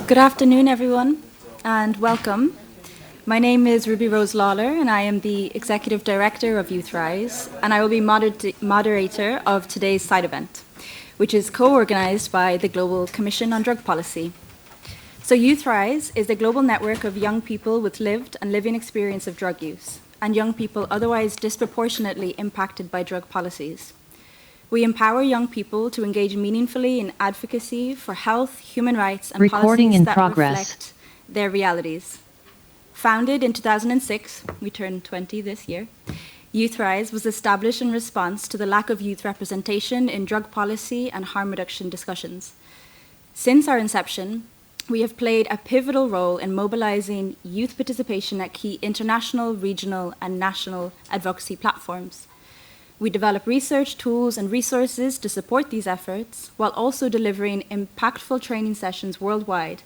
Good afternoon, everyone, and welcome. My name is Ruby Rose Lawler, and I am the Executive Director of Youth Rise, and I will be moderator of today's side event, which is co-organized by the Global Commission on Drug Policy. So Youth Rise is a global network of young people with lived and living experience of drug use, and young people otherwise disproportionately impacted by drug policies. We empower young people to engage meaningfully in advocacy for health, human rights, and policies that reflect their realities. Founded in 2006, we turned 20 this year, Youth Rise was established in response to the lack of youth representation in drug policy and harm reduction discussions. Since our inception, we have played a pivotal role in mobilizing youth participation at key international, regional, and national advocacy platforms. We develop research, tools, and resources to support these efforts, while also delivering impactful training sessions worldwide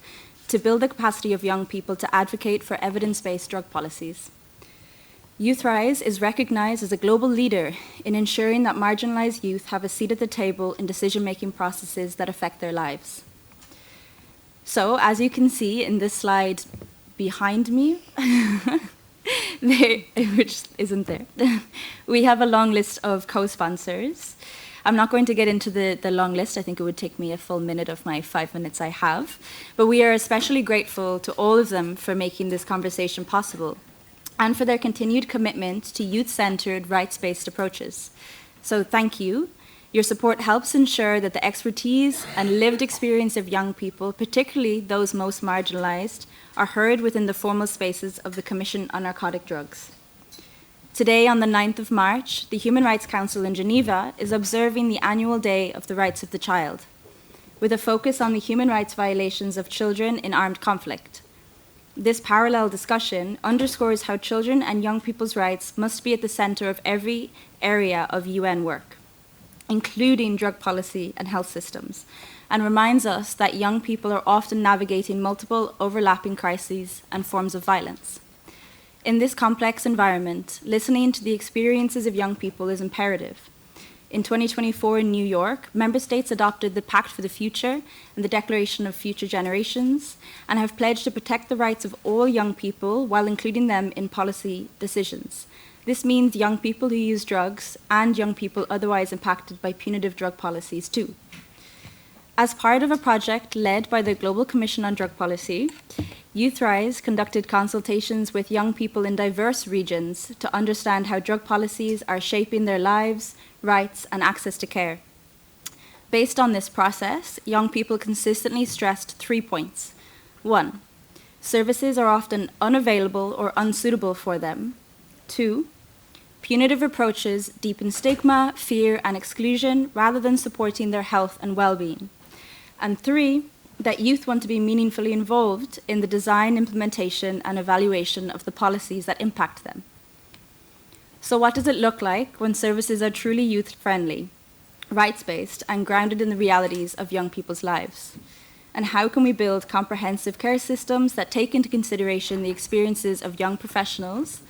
to build the capacity of young people to advocate for evidence-based drug policies. Youth Rise is recognized as a global leader in ensuring that marginalized youth have a seat at the table in decision-making processes that affect their lives. So, as you can see in this slide behind me, which isn't there. We have a long list of co-sponsors. I'm not going to get into the long list. I think it would take me a full minute of my 5 minutes I have. But we are especially grateful to all of them for making this conversation possible and for their continued commitment to youth-centered, rights-based approaches. So thank you. Your support helps ensure that the expertise and lived experience of young people, particularly those most marginalized, are heard within the formal spaces of the Commission on Narcotic Drugs. Today, on the 9th of March, the Human Rights Council in Geneva is observing the annual Day of the Rights of the Child, with a focus on the human rights violations of children in armed conflict. This parallel discussion underscores how children and young people's rights must be at the center of every area of UN work, including drug policy and health systems, and reminds us that young people are often navigating multiple overlapping crises and forms of violence. In this complex environment, listening to the experiences of young people is imperative. In 2024 in New York, member states adopted the Pact for the Future and the Declaration of Future Generations, and have pledged to protect the rights of all young people while including them in policy decisions. This means young people who use drugs and young people otherwise impacted by punitive drug policies too. As part of a project led by the Global Commission on Drug Policy, Youth Rise conducted consultations with young people in diverse regions to understand how drug policies are shaping their lives, rights, and access to care. Based on this process, young people consistently stressed 3 points. 1, services are often unavailable or unsuitable for them. 2, punitive approaches deepen stigma, fear, and exclusion rather than supporting their health and well-being. And 3, that youth want to be meaningfully involved in the design, implementation, and evaluation of the policies that impact them. So what does it look like when services are truly youth-friendly, rights-based, and grounded in the realities of young people's lives? And how can we build comprehensive care systems that take into consideration the experiences of young professionals,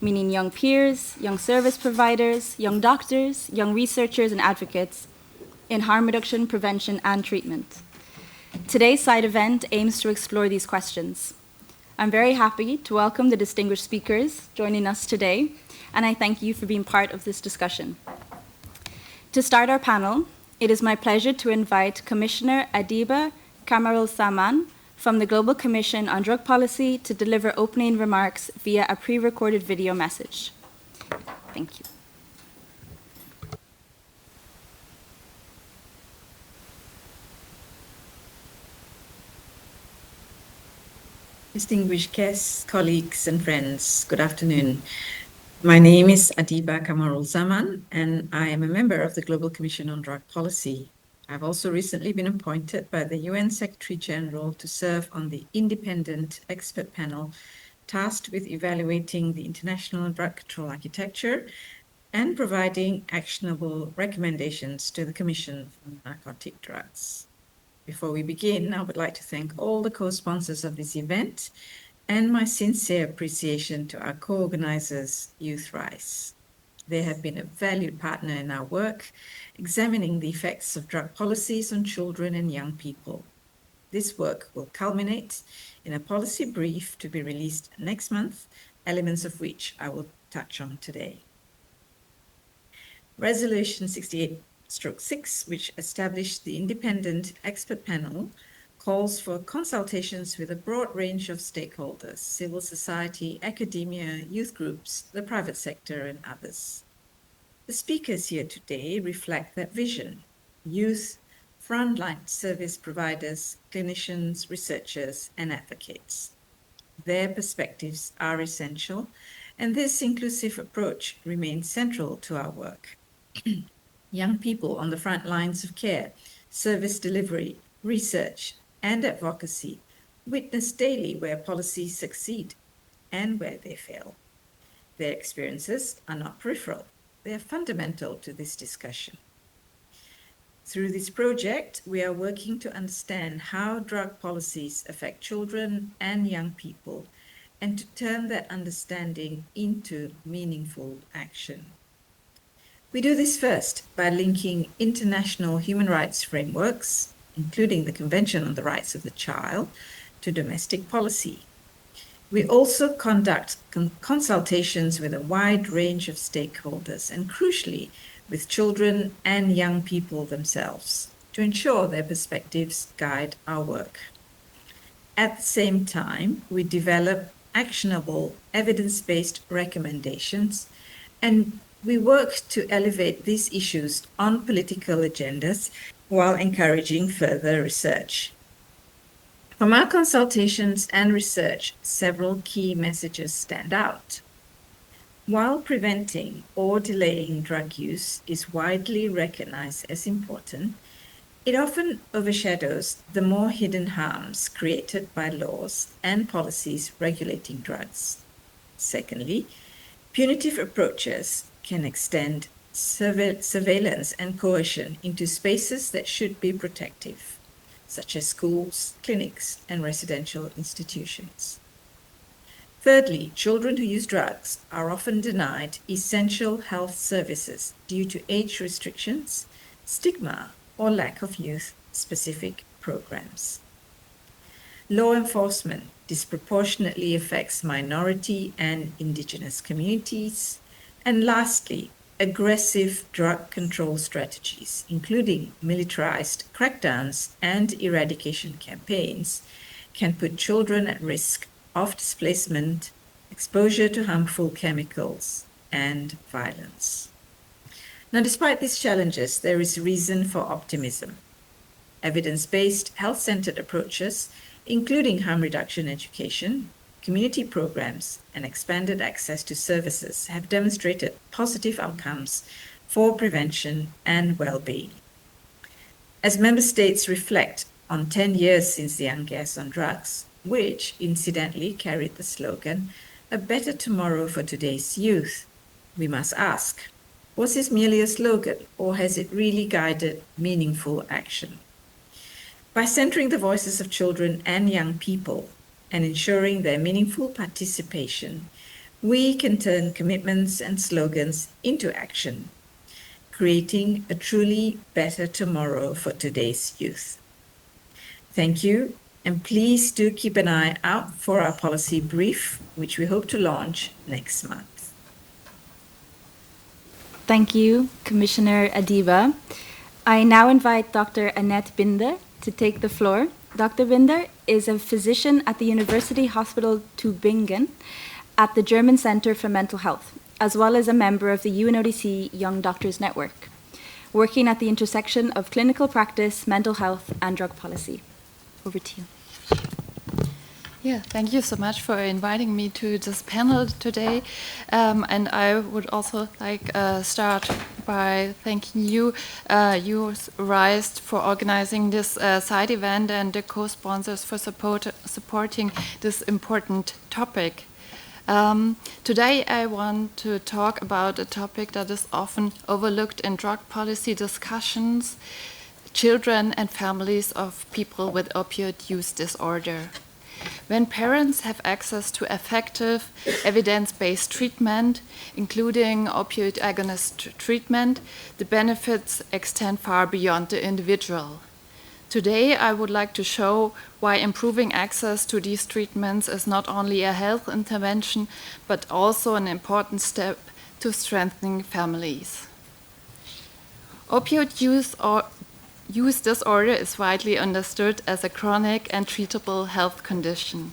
meaning young peers, young service providers, young doctors, young researchers, and advocates, in harm reduction, prevention, and treatment? Today's side event aims to explore these questions. I'm very happy to welcome the distinguished speakers joining us today, and I thank you for being part of this discussion. To start our panel, it is my pleasure to invite Commissioner Adiba Kamarul-Zaman from the Global Commission on Drug Policy to deliver opening remarks via a pre-recorded video message. Thank you. Distinguished guests, colleagues, and friends, good afternoon. My name is Adiba Kamarul-Zaman, and I am a member of the Global Commission on Drug Policy. I've also recently been appointed by the UN Secretary General to serve on the independent expert panel tasked with evaluating the international drug control architecture and providing actionable recommendations to the Commission on Narcotic Drugs. Before we begin, I would like to thank all the co-sponsors of this event and my sincere appreciation to our co-organizers, Youth Rise. They have been a valued partner in our work, examining the effects of drug policies on children and young people. This work will culminate in a policy brief to be released next month, elements of which I will touch on today. Resolution 68/6, which established the independent expert panel, calls for consultations with a broad range of stakeholders, civil society, academia, youth groups, the private sector, and others. The speakers here today reflect that vision: youth, frontline service providers, clinicians, researchers, and advocates. Their perspectives are essential, and this inclusive approach remains central to our work. Young people on the front lines of care, service delivery, research, and advocacy witness daily where policies succeed and where they fail. Their experiences are not peripheral. They are fundamental to this discussion. Through this project, we are working to understand how drug policies affect children and young people and to turn that understanding into meaningful action. We do this first by linking international human rights frameworks, including the Convention on the Rights of the Child, to domestic policy. We also conduct consultations with a wide range of stakeholders and, crucially, with children and young people themselves to ensure their perspectives guide our work. At the same time, we develop actionable, evidence-based recommendations, and we work to elevate these issues on political agendas while encouraging further research. From our consultations and research, several key messages stand out. While preventing or delaying drug use is widely recognized as important, it often overshadows the more hidden harms created by laws and policies regulating drugs. Secondly, punitive approaches can extend surveillance and coercion into spaces that should be protective, such as schools, clinics, and residential institutions. Thirdly, children who use drugs are often denied essential health services due to age restrictions, stigma, or lack of youth-specific programs. Law enforcement disproportionately affects minority and indigenous communities. And lastly, aggressive drug control strategies, including militarized crackdowns and eradication campaigns, can put children at risk of displacement, exposure to harmful chemicals, and violence. Now, despite these challenges, there is reason for optimism. Evidence-based, health-centered approaches, including harm reduction education, community programs, and expanded access to services have demonstrated positive outcomes for prevention and well-being. As member states reflect on 10 years since the Young Gas on Drugs, which incidentally carried the slogan, "A better tomorrow for today's youth," we must ask, was this merely a slogan, or has it really guided meaningful action? By centering the voices of children and young people and ensuring their meaningful participation, we can turn commitments and slogans into action, creating a truly better tomorrow for today's youth. Thank you, and please do keep an eye out for our policy brief, which we hope to launch next month. Thank you, Commissioner Adiba. I now invite Dr. Annette Binder to take the floor. Dr. Binder is a physician at the University Hospital Tübingen at the German Center for Mental Health, as well as a member of the UNODC Young Doctors Network, working at the intersection of clinical practice, mental health, and drug policy. Over to you. Yeah, thank you so much for inviting me to this panel today. And I would also like start by thanking you, RISE, for organizing this side event and the co-sponsors for supporting this important topic. Today I want to talk about a topic that is often overlooked in drug policy discussions: children and families of people with opioid use disorder. When parents have access to effective, evidence-based treatment, including opioid agonist treatment, the benefits extend far beyond the individual. Today, I would like to show why improving access to these treatments is not only a health intervention, but also an important step to strengthening families. Opioid use disorder is widely understood as a chronic and treatable health condition.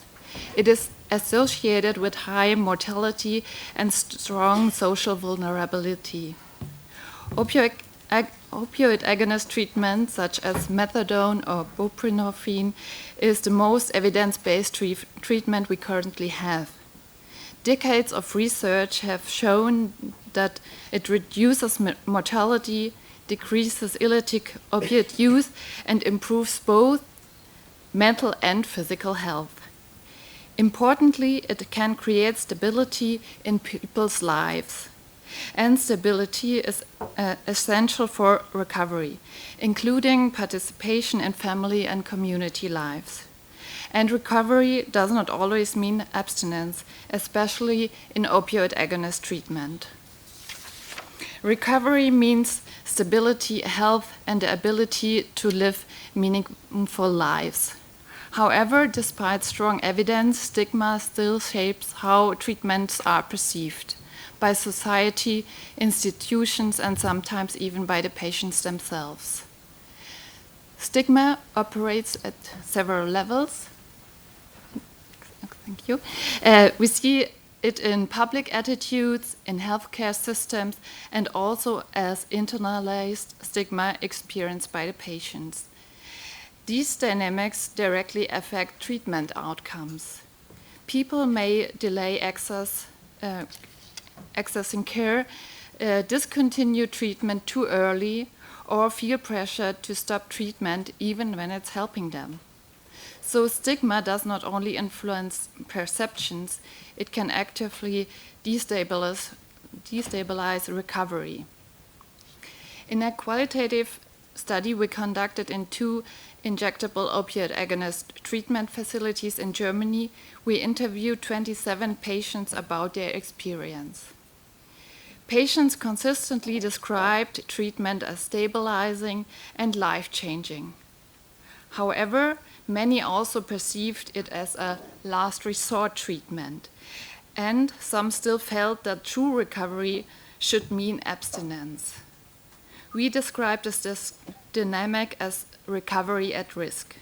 It is associated with high mortality and strong social vulnerability. Opioid agonist treatment, such as methadone or buprenorphine, is the most evidence-based treatment we currently have. Decades of research have shown that it reduces mortality, decreases illicit opiate use, and improves both mental and physical health. Importantly, it can create stability in people's lives. And stability is essential for recovery, including participation in family and community lives. And recovery does not always mean abstinence, especially in opioid agonist treatment. Recovery means stability, health, and the ability to live meaningful lives. However, despite strong evidence, stigma still shapes how treatments are perceived by society, institutions, and sometimes even by the patients themselves. Stigma operates at several levels. Thank you. We see it in public attitudes, in healthcare systems, and also as internalized stigma experienced by the patients. These dynamics directly affect treatment outcomes. People may delay accessing care, discontinue treatment too early, or feel pressure to stop treatment even when it's helping them. So stigma does not only influence perceptions, it can actively destabilize recovery. In a qualitative study we conducted in 2 injectable opioid agonist treatment facilities in Germany, we interviewed 27 patients about their experience. Patients consistently described treatment as stabilizing and life-changing. However, many also perceived it as a last resort treatment, and some still felt that true recovery should mean abstinence. We described this dynamic as recovery at risk.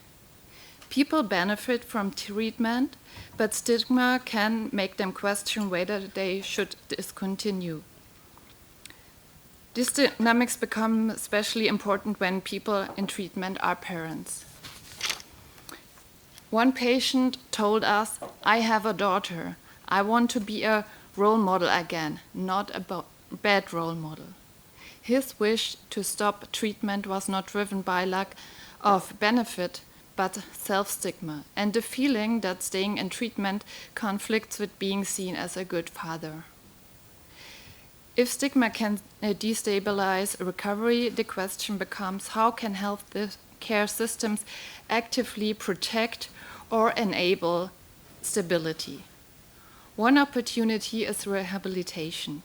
People benefit from treatment, but stigma can make them question whether they should discontinue. These dynamics become especially important when people in treatment are parents. One patient told us, "I have a daughter. I want to be a role model again, not a bad role model." His wish to stop treatment was not driven by lack of benefit, but self-stigma, and the feeling that staying in treatment conflicts with being seen as a good father. If stigma can destabilize recovery, the question becomes how can health care systems actively protect or enable stability? One opportunity is rehabilitation.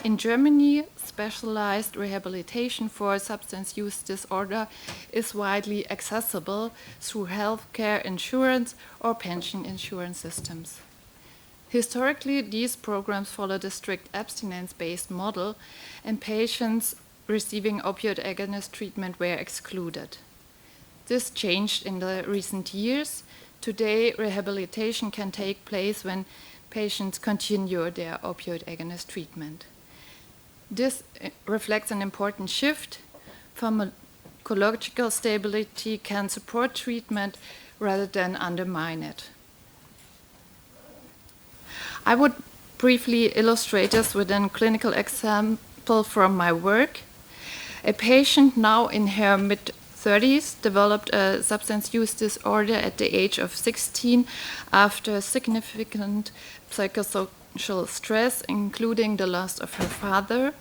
In Germany, specialized rehabilitation for substance use disorder is widely accessible through healthcare insurance or pension insurance systems. Historically, these programs followed a strict abstinence-based model, and patients receiving opioid agonist treatment were excluded. This changed in the recent years. Today, rehabilitation can take place when patients continue their opioid agonist treatment. This reflects an important shift. Pharmacological stability can support treatment rather than undermine it. I would briefly illustrate this with a clinical example from my work. A patient now in her mid-30s developed a substance use disorder at the age of 16 after significant psychosocial stress, including the loss of her father.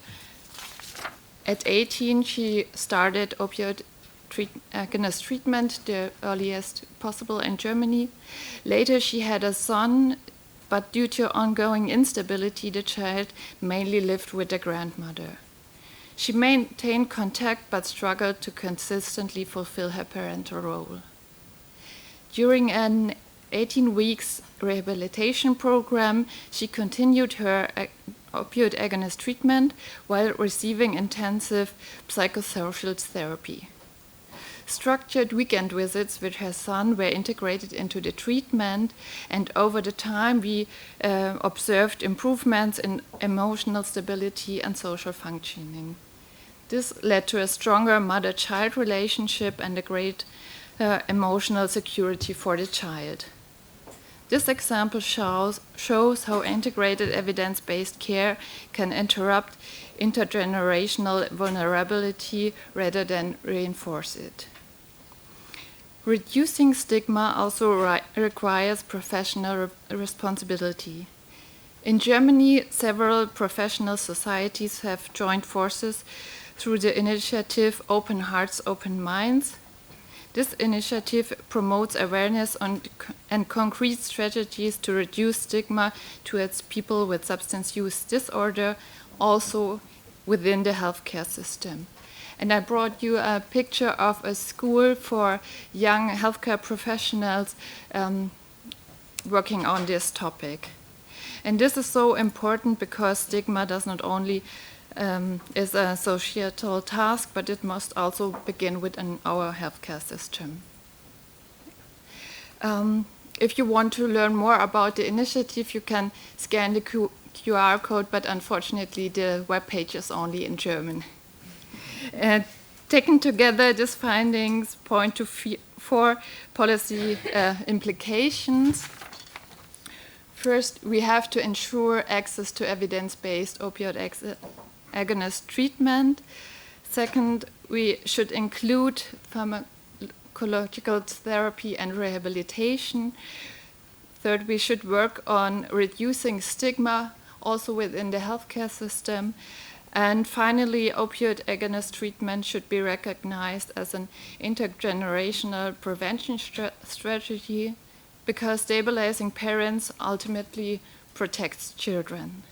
At 18, she started opioid agonist treatment, the earliest possible in Germany. Later, she had a son, but due to ongoing instability, the child mainly lived with the grandmother. She maintained contact but struggled to consistently fulfill her parental role. During an 18 weeks rehabilitation program, she continued her opioid agonist treatment while receiving intensive psychosocial therapy. Structured weekend visits with her son were integrated into the treatment, and over the time we observed improvements in emotional stability and social functioning. This led to a stronger mother-child relationship and a great emotional security for the child. This example shows how integrated evidence-based care can interrupt intergenerational vulnerability rather than reinforce it. Reducing stigma also requires professional responsibility. In Germany, several professional societies have joined forces through the initiative Open Hearts, Open Minds. This initiative promotes awareness and concrete strategies to reduce stigma towards people with substance use disorder, also within the healthcare system. And I brought you a picture of a school for young healthcare professionals working on this topic. And this is so important because stigma does not only is a societal task, but it must also begin within our healthcare system. If you want to learn more about the initiative, you can scan the QR code, but unfortunately the webpage is only in German. Taken together, these findings point to 4 policy implications. First, we have to ensure access to evidence-based opioid agonist treatment. Second, we should include pharmacological therapy and rehabilitation. Third, we should work on reducing stigma also within the healthcare system. And finally, opioid agonist treatment should be recognized as an intergenerational prevention strategy because stabilizing parents ultimately protects children.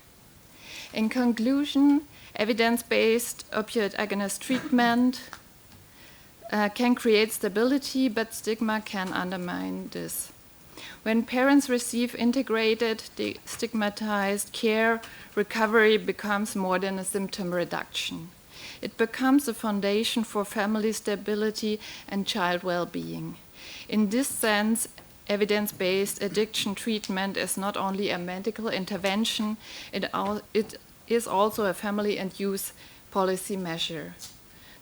In conclusion, evidence-based opioid agonist treatment can create stability, but stigma can undermine this. When parents receive integrated, destigmatized care, recovery becomes more than a symptom reduction. It becomes a foundation for family stability and child well-being. In this sense, evidence-based addiction treatment is not only a medical intervention, it is also a family and youth policy measure.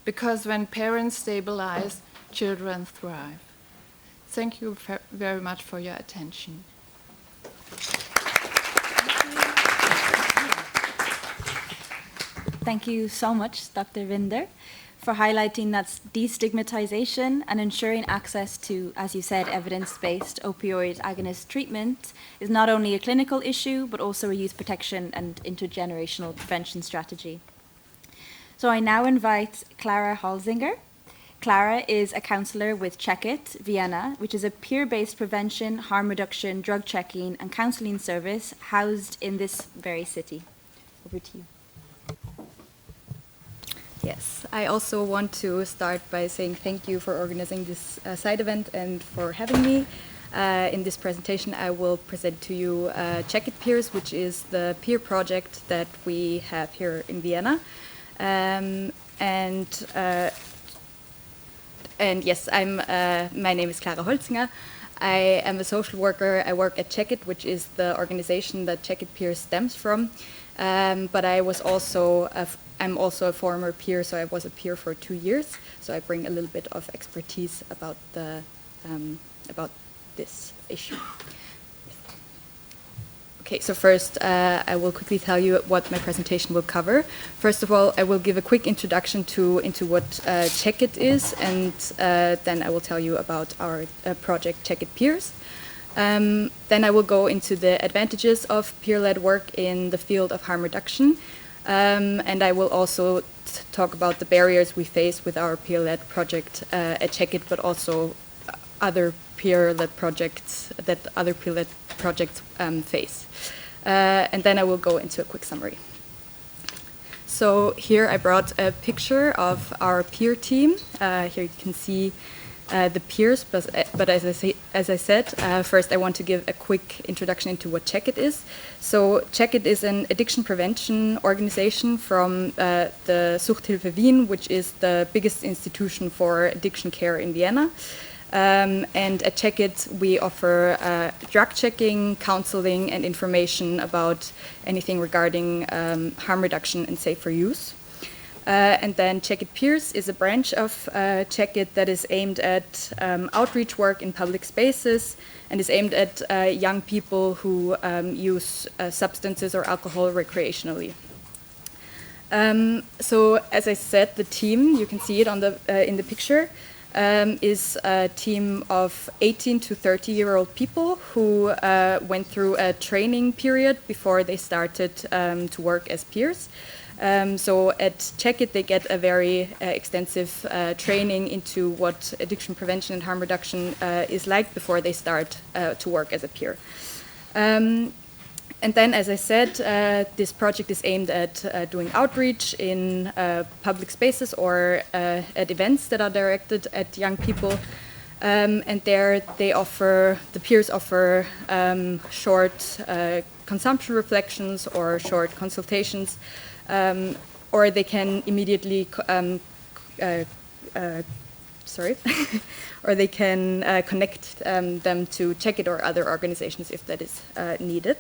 Because when parents stabilize, children thrive. Thank you very much for your attention. Thank you so much, Dr. Winder, for highlighting that destigmatization and ensuring access to, as you said, evidence-based opioid agonist treatment is not only a clinical issue, but also a youth protection and intergenerational prevention strategy. So I now invite Clara Halsinger. Clara is a counselor with Check It, Vienna, which is a peer-based prevention, harm reduction, drug checking, and counseling service housed in this very city. Over to you. Yes, I also want to start by saying thank you for organizing this side event and for having me. In this presentation, I will present to you Check It Peers, which is the peer project that we have here in Vienna. And yes, my name is Clara Holzinger. I am a social worker. I work at Check It, which is the organization that Check It Peers stems from. But I'm also a former peer, so I was a peer for 2 years. So I bring a little bit of expertise about this issue. Okay, so first I will quickly tell you what my presentation will cover. First of all, I will give a quick introduction into what Check It is, and then I will tell you about our project Check It Peers. Then I will go into the advantages of peer-led work in the field of harm reduction, and I will also talk about the barriers we face with our peer-led project at Check It, but also other peer-led projects face. And then I will go into a quick summary. So here I brought a picture of our peer team. Here you can see the peers, but as I said, first I want to give a quick introduction into what Check It is. So Check It is an addiction prevention organization from the Suchthilfe Wien, which is the biggest institution for addiction care in Vienna. And at Check It, we offer drug checking, counseling, and information about anything regarding harm reduction and safer use. And then Check It Peers is a branch of Check It that is aimed at outreach work in public spaces and is aimed at young people who use substances or alcohol recreationally. So as I said, the team, you can see it on the in the picture, is a team of 18 to 30-year-old people who went through a training period before they started to work as peers. So at Check It, they get a very extensive training into what addiction prevention and harm reduction is like before they start to work as a peer. And then, as I said, this project is aimed at doing outreach in public spaces or at events that are directed at young people. And there they offer, the peers offer short consumption reflections or short consultations, or they can immediately, or they can connect them to Check It or other organizations if that is needed.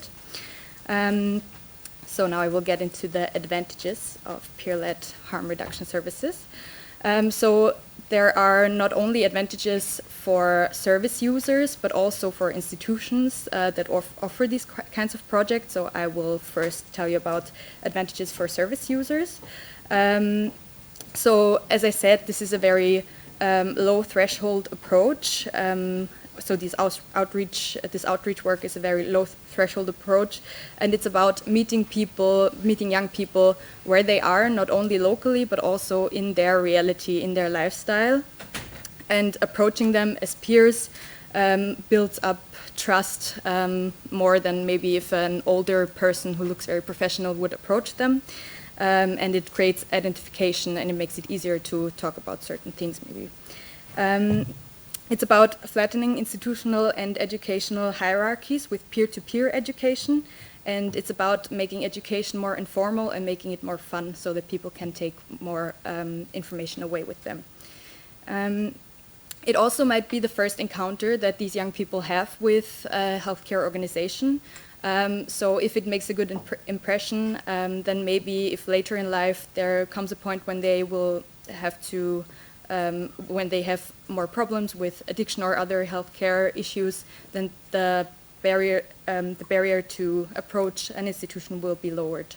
So now I will get into the advantages of peer-led harm reduction services. So there are not only advantages for service users, but also for institutions that offer these kinds of projects. So I will first tell you about advantages for service users. So as I said, this is a very low threshold approach. So this outreach work is a very low threshold approach, and it's about meeting young people where they are, not only locally, but also in their reality, in their lifestyle. And approaching them as peers builds up trust more than maybe if an older person who looks very professional would approach them. And it creates identification, and it makes it easier to talk about certain things maybe. It's about flattening institutional and educational hierarchies with peer-to-peer education, and it's about making education more informal and making it more fun so that people can take more information away with them. It also might be the first encounter that these young people have with a healthcare organization. So if it makes a good impression, then maybe if later in life there comes a point when they will have to when they have more problems with addiction or other healthcare issues, then the barrier to approach an institution will be lowered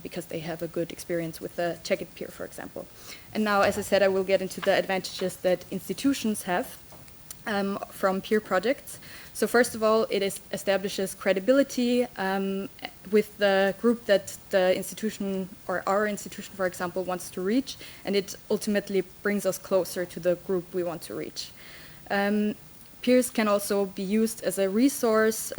because they have a good experience with the Check It peer, for example. And now, as I said, I will get into the advantages that institutions have from peer projects. So first of all, it establishes credibility with the group that the institution or our institution, for example, wants to reach, and it ultimately brings us closer to the group we want to reach. Peers can also be used as a resource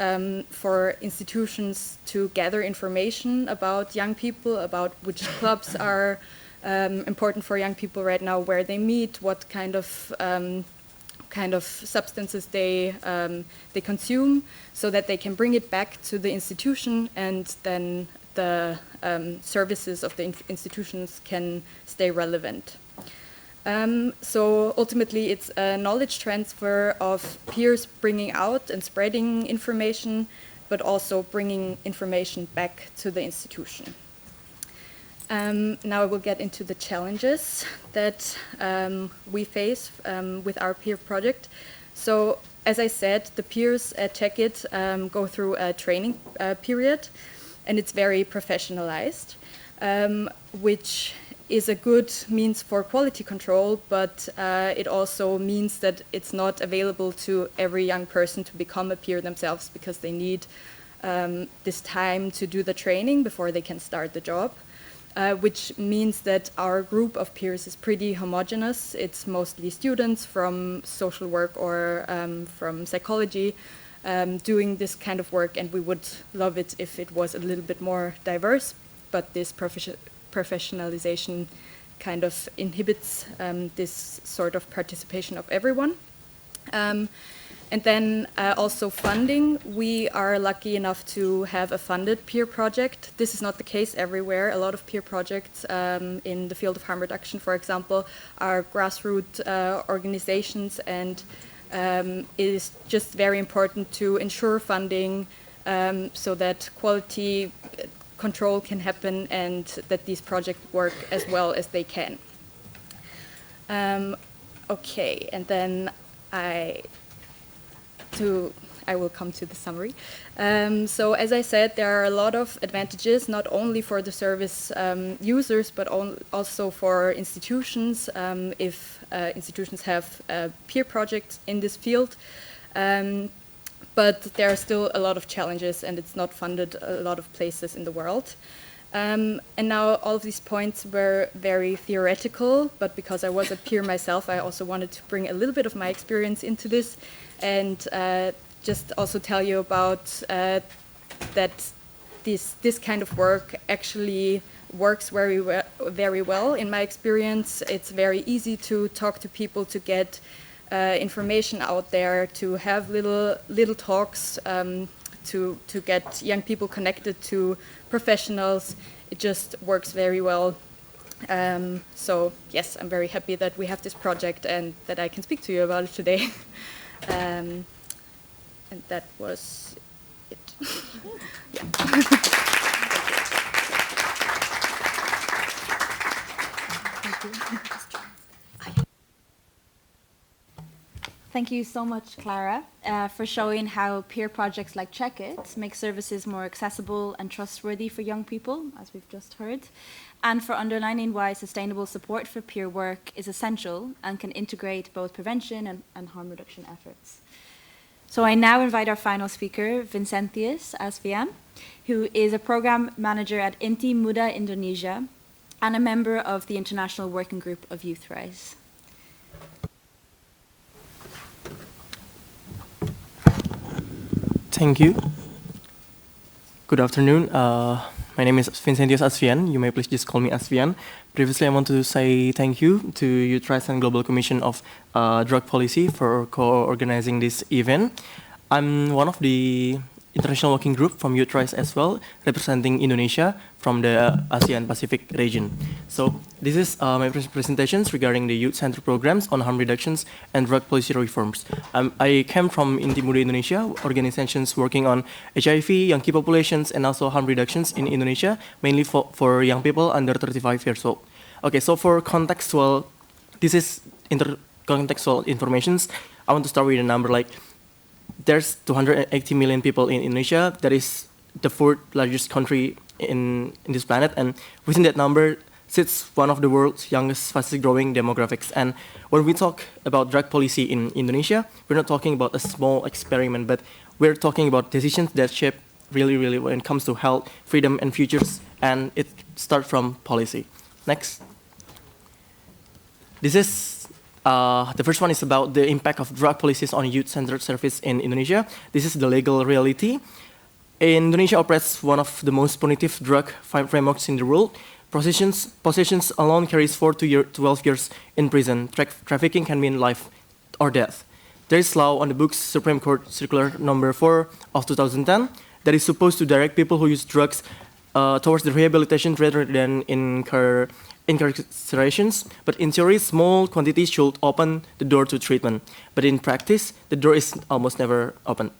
for institutions to gather information about young people, about which clubs are important for young people right now, where they meet, what kind of substances they consume, so that they can bring it back to the institution, and then the services of the institutions can stay relevant. So ultimately, it's a knowledge transfer of peers bringing out and spreading information, but also bringing information back to the institution. Now I will get into the challenges that we face with our peer project. So, as I said, the peers at Check It go through a training period, and it's very professionalized, which is a good means for quality control, but it also means that it's not available to every young person to become a peer themselves, because they need this time to do the training before they can start the job. Which means that our group of peers is pretty homogeneous. It's mostly students from social work or from psychology doing this kind of work, and we would love it if it was a little bit more diverse, but this professionalization kind of inhibits this sort of participation of everyone. And then also funding. We are lucky enough to have a funded peer project. This is not the case everywhere. A lot of peer projects in the field of harm reduction, for example, are grassroots organizations, and it is just very important to ensure funding so that quality control can happen and that these projects work as well as they can. Okay, and then I will come to the summary. So as I said, there are a lot of advantages, not only for the service users, but also for institutions, if institutions have peer projects in this field. But there are still a lot of challenges, and it's not funded a lot of places in the world. And now all of these points were very theoretical, but because I was a peer myself, I also wanted to bring a little bit of my experience into this, and just also tell you about that this kind of work actually works very well. In my experience, it's very easy to talk to people, to get information out there, to have little talks, to get young people connected to professionals. It just works very well. So yes, I'm very happy that we have this project and that I can speak to you about it today. And that was it. Thank you so much, Clara, for showing how peer projects like Check It make services more accessible and trustworthy for young people, as we've just heard, and for underlining why sustainable support for peer work is essential and can integrate both prevention and harm reduction efforts. So I now invite our final speaker, Vincentius Asvian, who is a program manager at Inti Muda Indonesia and a member of the International Working Group of Youth Rise. Thank you. Good afternoon. My name is Vincentius Asvian. You may please just call me Asvian. Previously, I want to say thank you to Youth Rights and Global Commission of Drug Policy for co-organizing this event. I'm one of the international working group from Youth Rights as well, representing Indonesia from the ASEAN Pacific region. So this is my presentations regarding the youth center programs on harm reductions and drug policy reforms. I came from Inti Muda Indonesia, organizations working on HIV, young key populations, and also harm reductions in Indonesia, mainly for young people under 35 years old. Okay, so for contextual, this is contextual informations. I want to start with a number like there's 280 million people in Indonesia. That is the fourth largest country in this planet, and within that number sits one of the world's youngest, fastest growing demographics. And when we talk about drug policy in Indonesia, we're not talking about a small experiment, but we're talking about decisions that shape really when it comes to health, freedom, and futures, and it starts from policy. Next. This is the first one is about the impact of drug policies on youth-centered service in Indonesia. This is the legal reality. Indonesia operates one of the most punitive drug frameworks in the world. Possessions alone carries 4 to 12 years in prison. Trafficking can mean life or death. There is law on the books, Supreme Court Circular Number 4 of 2010, that is supposed to direct people who use drugs towards the rehabilitation rather than incarcerations, but in theory, small quantities should open the door to treatment. But in practice, the door is almost never open.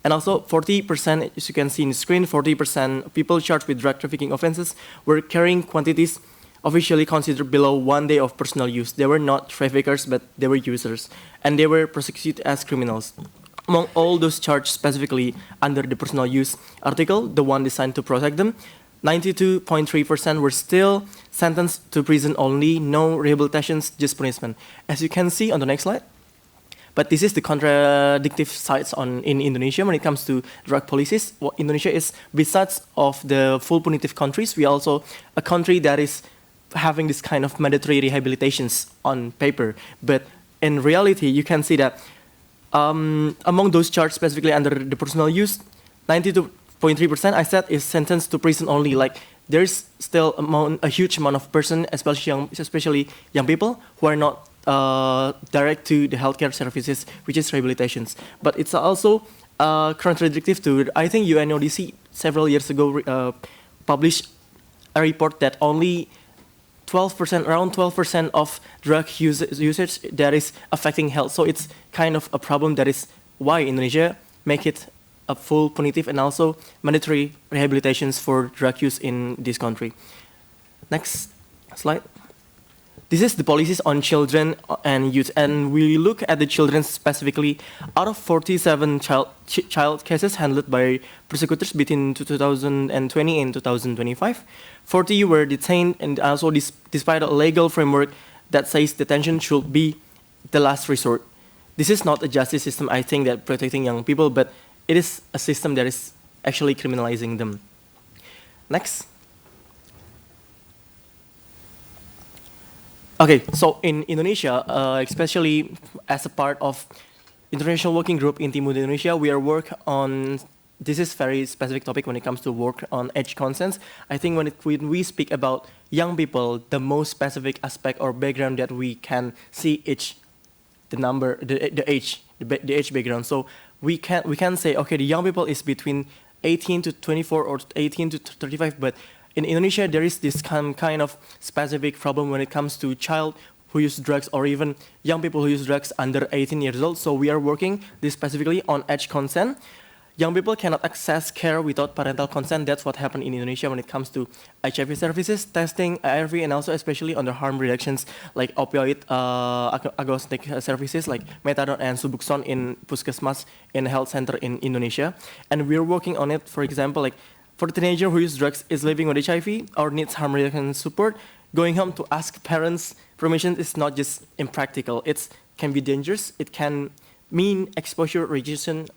And also, 40%, as you can see in the screen, 40% of people charged with drug trafficking offenses were carrying quantities officially considered below 1 day of personal use. They were not traffickers, but they were users, and they were prosecuted as criminals. Among all those charged specifically under the personal use article, the one designed to protect them, 92.3% were still sentenced to prison only, no rehabilitations, just punishment. As you can see on the next slide. But this is the contradictive sides in Indonesia when it comes to drug policies. What Indonesia is, besides of the full punitive countries, we are also a country that is having this kind of mandatory rehabilitations on paper. But in reality, you can see that among those charged specifically under the personal use, 92.3% I said is sentenced to prison only. Like there's still a huge amount of person, especially young people, who are not direct to the healthcare services, which is rehabilitations. But it's also contradictory to, I think UNODC several years ago published a report that only 12%, around 12% of drug usage that is affecting health. So it's kind of a problem. That is why Indonesia make it a full punitive and also mandatory rehabilitations for drug use in this country. Next slide. This is the policies on children and youth, and we look at the children specifically. Out of 47 child cases handled by prosecutors between 2020 and 2025, 40 were detained, and also despite a legal framework that says detention should be the last resort. This is not a justice system, I think, that protecting young people, but it is a system that is actually criminalizing them. Next. Okay, so in Indonesia, especially as a part of International Working Group in Timur Indonesia, we are work on, this is very specific topic when it comes to work on age consents. I think when we speak about young people, the most specific aspect or background that we can see is the number, the age background. So we can say, okay, the young people is between 18 to 24 or 18 to 35, but in Indonesia, there is this kind of specific problem when it comes to child who use drugs or even young people who use drugs under 18 years old. So we are working this specifically on age consent. Young people cannot access care without parental consent. That's what happened in Indonesia when it comes to HIV services, testing, ARV, and also especially on the harm reductions like opioid agnostic services like methadone and Subuxone in Puskesmas in a health center in Indonesia. And we're working on it, for example, like for the teenager who uses drugs, is living with HIV or needs harm reduction support, going home to ask parents permission is not just impractical. It can be dangerous. It can mean exposure, rejection,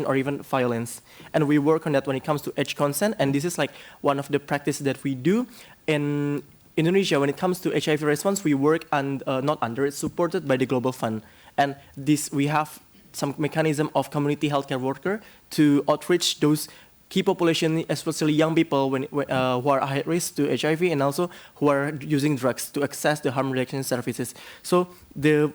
or even violence. And we work on that when it comes to age consent. And this is like one of the practices that we do in Indonesia. When it comes to HIV response, we work it's supported by the Global Fund. And this we have some mechanism of community healthcare worker to outreach those key population, especially young people who are high risk to HIV and also who are using drugs to access the harm reduction services. So the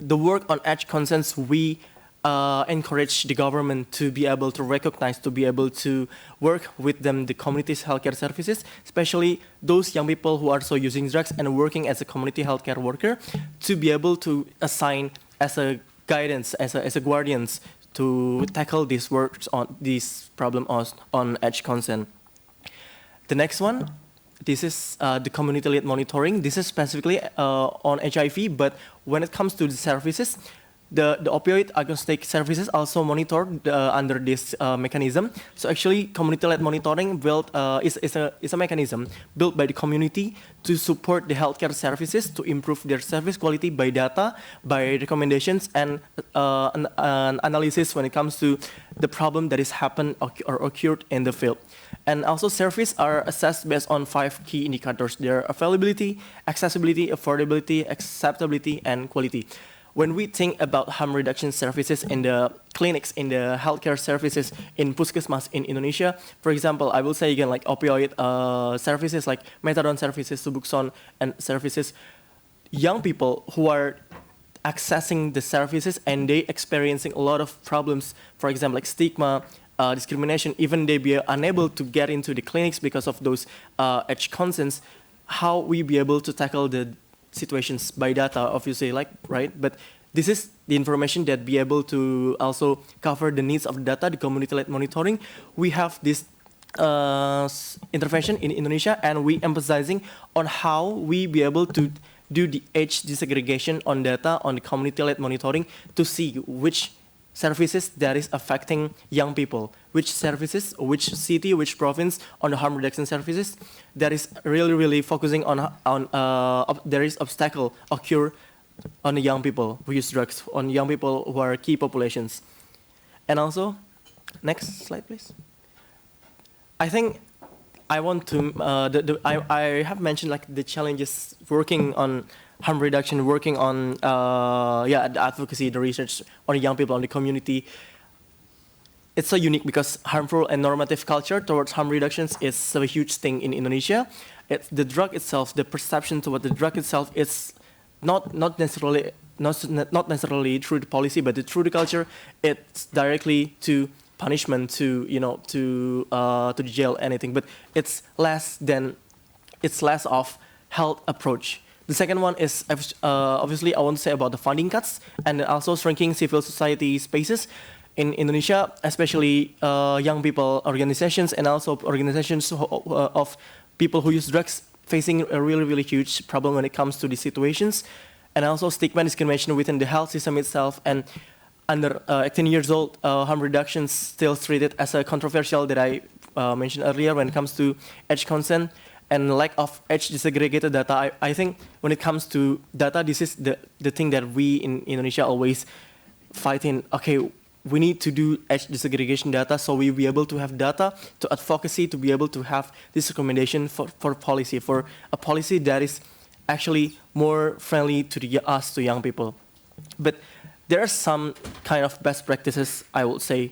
work on age consents, we encourage the government to be able to recognize, to be able to work with them, the community's healthcare services, especially those young people who are also using drugs and working as a community healthcare worker, to be able to assign as a guidance, as a guardians, to tackle these works on this problem on age consent. The next one, this is the community-led monitoring. This is specifically on HIV, but when it comes to the services, the opioid agnostic services also monitored under this mechanism. So actually, community-led monitoring is a mechanism built by the community to support the healthcare services to improve their service quality by data, by recommendations, and an analysis when it comes to the problem that is happened or occurred in the field. And also, services are assessed based on 5 key indicators: their availability, accessibility, affordability, acceptability, and quality. When we think about harm reduction services in the clinics, in the healthcare services in Puskesmas in Indonesia, for example, I will say again, like opioid services, like methadone services, Subuxone, and services, young people who are accessing the services and they experiencing a lot of problems, for example, like stigma, discrimination, even they be unable to get into the clinics because of those age consents, how we be able to tackle the situations by data, obviously, like, right? But this is the information that be able to also cover the needs of the data, the community-led monitoring. We have this intervention in Indonesia, and we emphasizing on how we be able to do the age disaggregation on data, on the community-led monitoring, to see which services that is affecting young people, which services, which city, which province on the harm reduction services that is really focusing on there is obstacle occur on the young people who use drugs, on young people who are key populations. And also, next slide, please. I think I want to, I have mentioned like the challenges working on harm reduction, working on the advocacy, the research on young people, on the community. it's so unique because harmful and normative culture towards harm reductions is a huge thing in Indonesia. It's the drug itself, the perception toward the drug itself is not necessarily through the policy, but through the culture. It's directly to punishment, to the jail, anything. But it's less of health approach. The second one is obviously I want to say about the funding cuts and also shrinking civil society spaces in Indonesia, especially young people organizations and also organizations of people who use drugs facing a really, really huge problem when it comes to these situations, and also stigma discrimination within the health system itself. And under 18 years old, harm reduction still treated as a controversial that I mentioned earlier when it comes to age consent and lack of age disaggregated data. I think when it comes to data, this is the thing that we in Indonesia always fight in. Okay, we need to do age disaggregation data so we be able to have data to advocacy, to be able to have this recommendation for policy, for a policy that is actually more friendly to us, to young people. But there are some kind of best practices, I would say.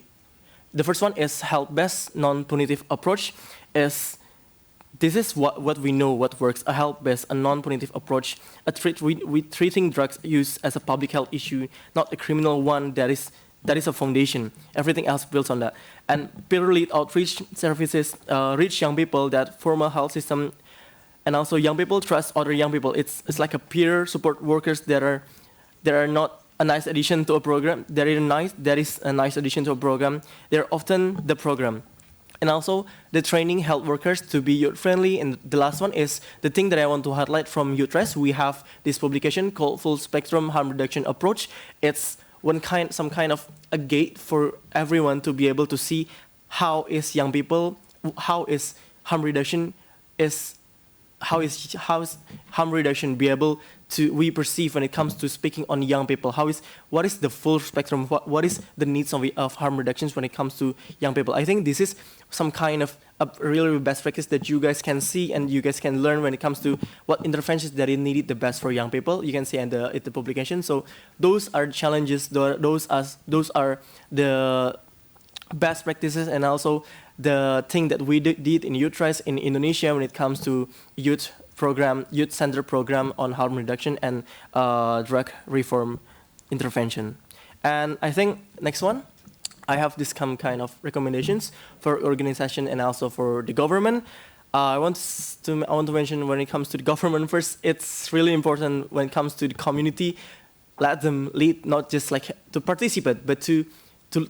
The first one is health-based, non-punitive approach. This is what we know what works, a health-based, a non-punitive approach, with treating drugs use as a public health issue, not a criminal one that is a foundation. Everything else builds on that. And peer-led outreach services reach young people that formal health system, and also young people trust other young people. It's like a peer support workers that are not a nice addition to a program. That is a nice addition to a program. They're often the program. And also the training health workers to be youth friendly. And the last one is the thing that I want to highlight from Youth. We have this publication called Full Spectrum Harm Reduction Approach. It's some kind of a gate for everyone to be able to see how is young people, how is harm reduction be able to we perceive when it comes to speaking on young people. What is the full spectrum? What is the needs of harm reductions when it comes to young people? I think this is some kind of a really best practice that you guys can see and you guys can learn when it comes to what interventions that is needed the best for young people. You can see in the publication. So those are challenges. Those are the best practices and also the thing that we did in Youth in Indonesia when it comes to youth center program on harm reduction and drug reform intervention. And I think next one, I have this kind of recommendations for organization and also for the government. I want to mention when it comes to the government first, it's really important when it comes to the community, let them lead, not just like to participate, but to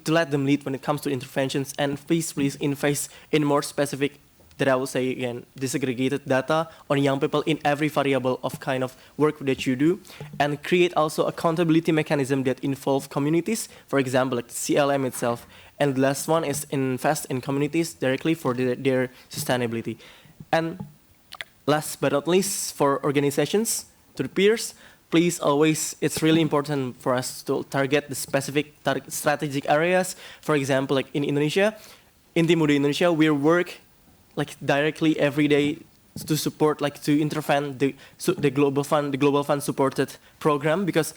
let them lead when it comes to interventions, and please invest in more specific, that I will say again, disaggregated data on young people in every variable of kind of work that you do, and create also accountability mechanism that involve communities, for example, like CLM itself. And the last one is invest in communities directly for their sustainability. And last but not least, for organizations, to the peers, please always, it's really important for us to target the specific strategic areas. For example, like in Indonesia, Inti Muda Indonesia, we work like directly every day to support, like to intervene the Global Fund supported program, because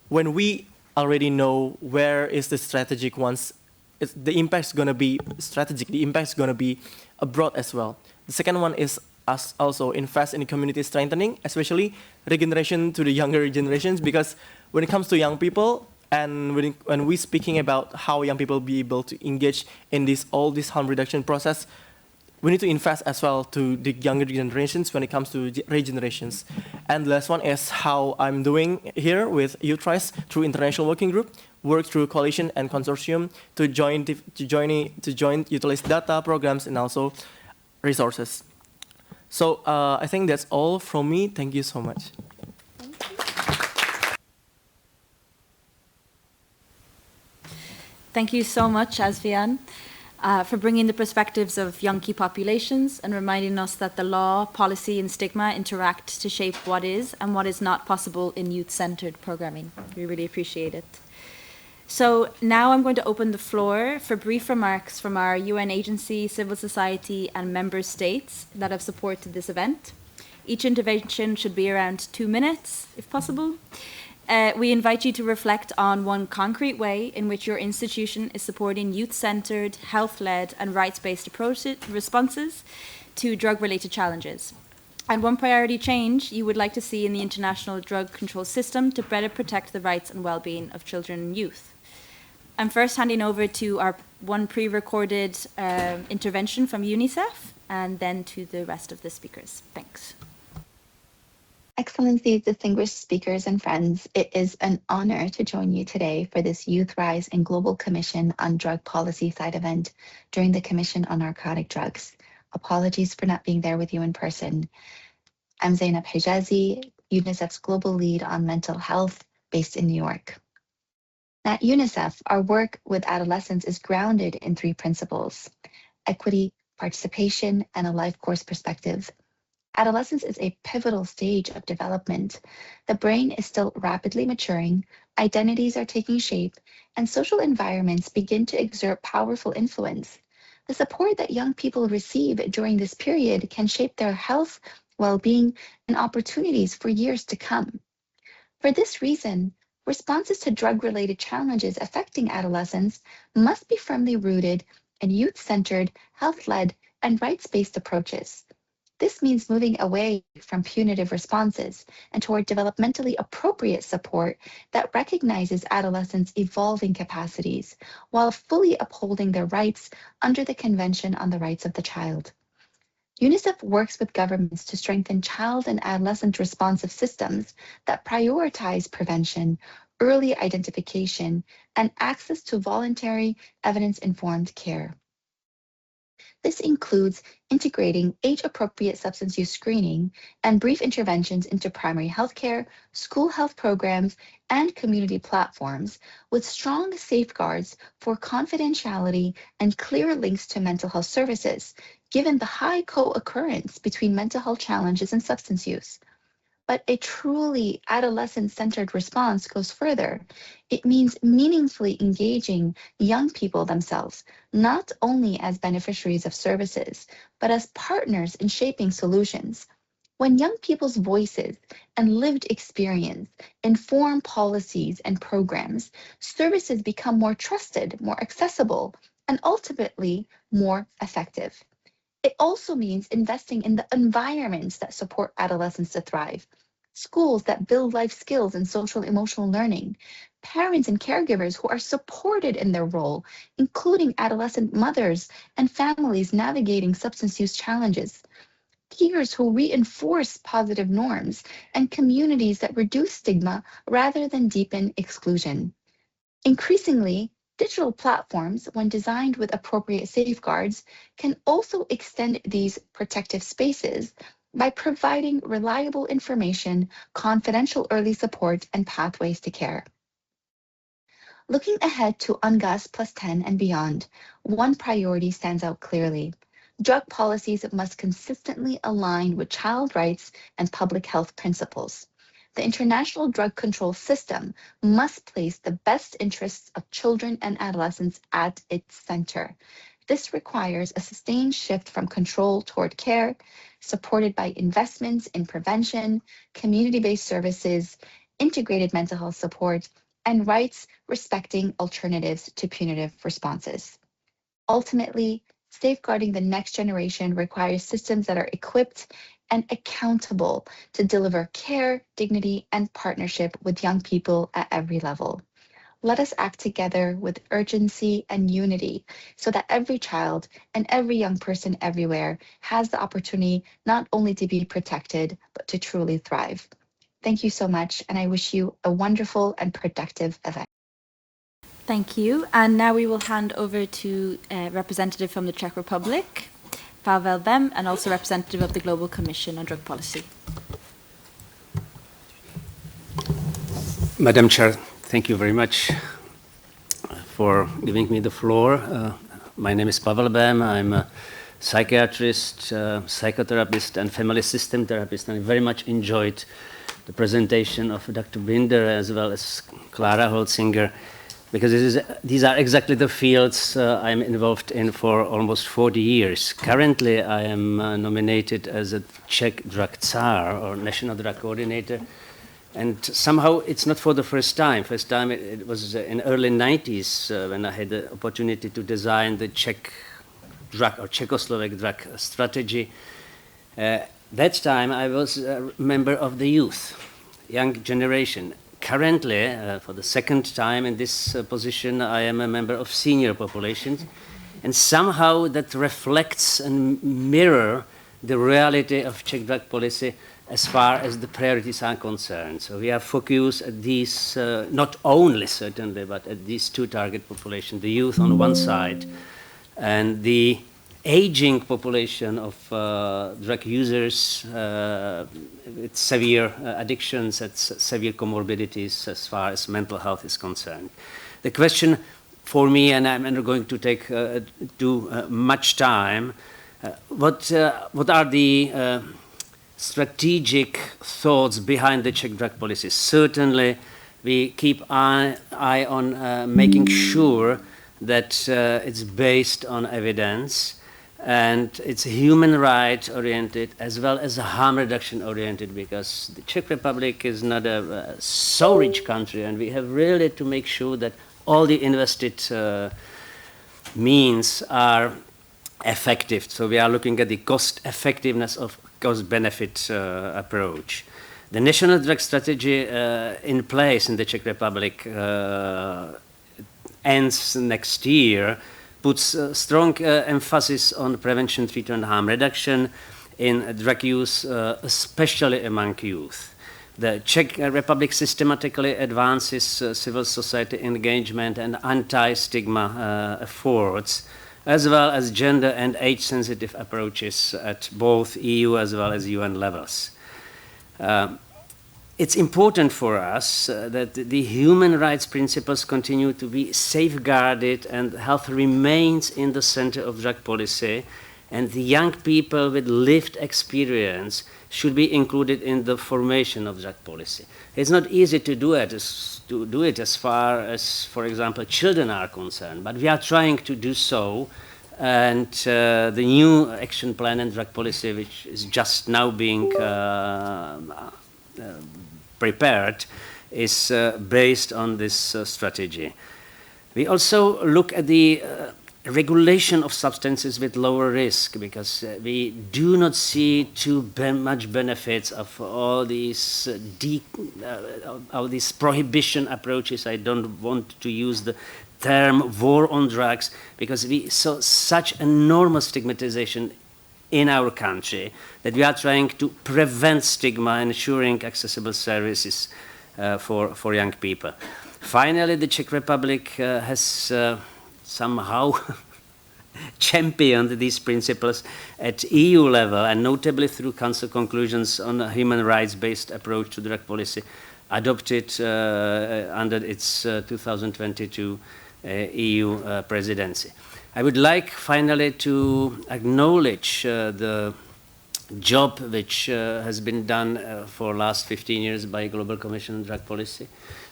when we already know where is the strategic ones, the impact's gonna be strategic, the impact's gonna be abroad as well. The second one is us also invest in community strengthening, especially regeneration to the younger generations, because when it comes to young people, and when we're speaking about how young people be able to engage in all this harm reduction process, we need to invest as well to the younger generations when it comes to regenerations. And the last one is how I'm doing here with Youth through International Working Group, work through coalition and consortium to join utilize data programs and also resources. So I think that's all from me. Thank you so much. Thank you so much, Asvian, for bringing the perspectives of young key populations and reminding us that the law, policy, and stigma interact to shape what is and what is not possible in youth-centered programming. We really appreciate it. So now I'm going to open the floor for brief remarks from our UN agency, civil society, and member states that have supported this event. Each intervention should be around 2 minutes, if possible. We invite you to reflect on one concrete way in which your institution is supporting youth-centered, health-led, and rights-based responses to drug-related challenges. And one priority change you would like to see in the international drug control system to better protect the rights and well-being of children and youth. I'm first handing over to our one pre-recorded intervention from UNICEF, and then to the rest of the speakers. Thanks. Excellencies, distinguished speakers and friends, it is an honor to join you today for this Youth Rise and Global Commission on Drug Policy side event during the Commission on Narcotic Drugs. Apologies for not being there with you in person. I'm Zainab Hijazi, UNICEF's global lead on mental health based in New York. At UNICEF, our work with adolescents is grounded in 3 principles: equity, participation, and a life course perspective. Adolescence is a pivotal stage of development. The brain is still rapidly maturing, identities are taking shape, and social environments begin to exert powerful influence. The support that young people receive during this period can shape their health, well-being, and opportunities for years to come. For this reason, responses to drug-related challenges affecting adolescents must be firmly rooted in youth-centered, health-led, and rights-based approaches. This means moving away from punitive responses and toward developmentally appropriate support that recognizes adolescents' evolving capacities while fully upholding their rights under the Convention on the Rights of the Child. UNICEF works with governments to strengthen child and adolescent responsive systems that prioritize prevention, early identification, and access to voluntary, evidence-informed care. This includes integrating age-appropriate substance use screening and brief interventions into primary healthcare, school health programs, and community platforms with strong safeguards for confidentiality and clear links to mental health services, given the high co-occurrence between mental health challenges and substance use. But a truly adolescent-centered response goes further. It means meaningfully engaging young people themselves, not only as beneficiaries of services, but as partners in shaping solutions. When young people's voices and lived experience inform policies and programs, services become more trusted, more accessible, and ultimately more effective. It also means investing in the environments that support adolescents to thrive, schools that build life skills and social emotional learning, parents and caregivers who are supported in their role, including adolescent mothers and families navigating substance use challenges, peers who reinforce positive norms, and communities that reduce stigma rather than deepen exclusion. Increasingly, digital platforms, when designed with appropriate safeguards, can also extend these protective spaces by providing reliable information, confidential early support, and pathways to care. Looking ahead to UNGAS +10 and beyond, one priority stands out clearly. Drug policies must consistently align with child rights and public health principles. The international drug control system must place the best interests of children and adolescents at its center. This requires a sustained shift from control toward care, supported by investments in prevention, community-based services, integrated mental health support, and rights respecting alternatives to punitive responses. Ultimately, safeguarding the next generation requires systems that are equipped and accountable to deliver care, dignity, and partnership with young people at every level. Let us act together with urgency and unity so that every child and every young person everywhere has the opportunity not only to be protected, but to truly thrive. Thank you so much, and I wish you a wonderful and productive event. Thank you. And now we will hand over to a representative from the Czech Republic, Pavel Bem, and also representative of the Global Commission on Drug Policy. Madam Chair, thank you very much for giving me the floor. My name is Pavel Bem. I'm a psychiatrist, psychotherapist, and family system therapist, and I very much enjoyed the presentation of Dr. Binder as well as Clara Holzinger, because these are exactly the fields I'm involved in for almost 40 years. Currently, I am nominated as a Czech drug tsar, or national drug coordinator, And somehow it's not for the first time. First time it was in early 90s when I had the opportunity to design the Czech drug or Czechoslovak drug strategy. That time I was a member of the youth, young generation. Currently, for the second time in this position, I am a member of senior population. And somehow that reflects and mirror the reality of Czech drug policy as far as the priorities are concerned. So we are focused at these, not only certainly, but at these two target populations, the youth on one side and the aging population of drug users with severe addictions and severe comorbidities as far as mental health is concerned. The question for me, and I'm not going to take too much time, what are the strategic thoughts behind the Czech drug policy? Certainly, we keep an eye on making sure that it's based on evidence and it's human rights oriented as well as harm reduction oriented, because the Czech Republic is not a so rich country, and we have really to make sure that all the invested means are effective. So we are looking at the cost effectiveness of cost-benefit approach. The national drug strategy in place in the Czech Republic ends next year, puts strong emphasis on prevention, treatment, and harm reduction in drug use, especially among youth. The Czech Republic systematically advances civil society engagement and anti-stigma efforts, as well as gender and age-sensitive approaches at both EU as well as UN levels. It's important for us that the human rights principles continue to be safeguarded and health remains in the center of drug policy, and the young people with lived experience should be included in the formation of drug policy. It's not easy to do it as far as, for example, children are concerned, but we are trying to do so. And the new action plan and drug policy, which is just now being prepared, is based on this strategy. We also look at the regulation of substances with lower risk, because we do not see too much benefits of all these prohibition approaches. I don't want to use the term war on drugs, because we saw such enormous stigmatization in our country that we are trying to prevent stigma, ensuring accessible services for young people. Finally, the Czech Republic has somehow championed these principles at EU level, and notably through Council conclusions on a human rights-based approach to drug policy adopted under its 2022 EU presidency. I would like finally to acknowledge the job which has been done for the last 15 years by Global Commission on Drug Policy,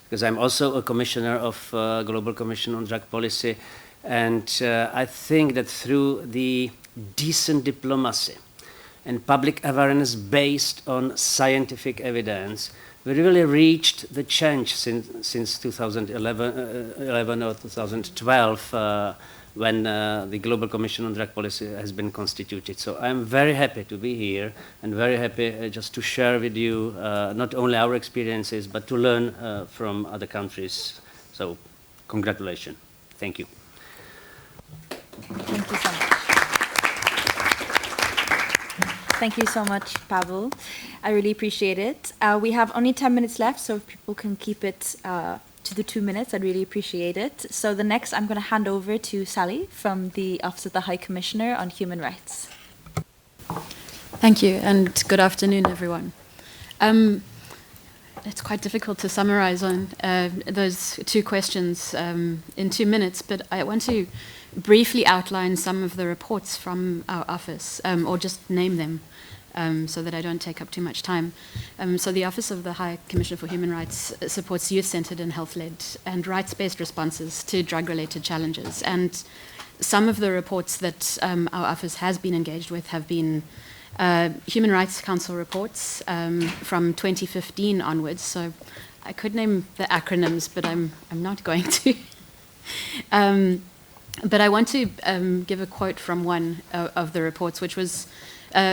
because I'm also a commissioner of Global Commission on Drug Policy, and I think that through the decent diplomacy and public awareness based on scientific evidence, we really reached the change since 2011 or 2012 when the Global Commission on Drug Policy has been constituted. So I'm very happy to be here and very happy just to share with you not only our experiences, but to learn from other countries. So congratulations. Thank you. Thank you so much. Thank you so much, Pavel. I really appreciate it. We have only 10 minutes left, so if people can keep it to the 2 minutes, I'd really appreciate it. So the next, I'm going to hand over to Sally from the Office of the High Commissioner on Human Rights. Thank you, and good afternoon, everyone. It's quite difficult to summarize on those two questions in 2 minutes, but I want to briefly outline some of the reports from our office, or just name them, so that I don't take up too much time. So the Office of the High Commissioner for Human Rights supports youth-centered and health-led and rights-based responses to drug-related challenges. And some of the reports that our office has been engaged with have been Human Rights Council reports from 2015 onwards. So I could name the acronyms, but I'm not going to. But I want to give a quote from one of the reports, which was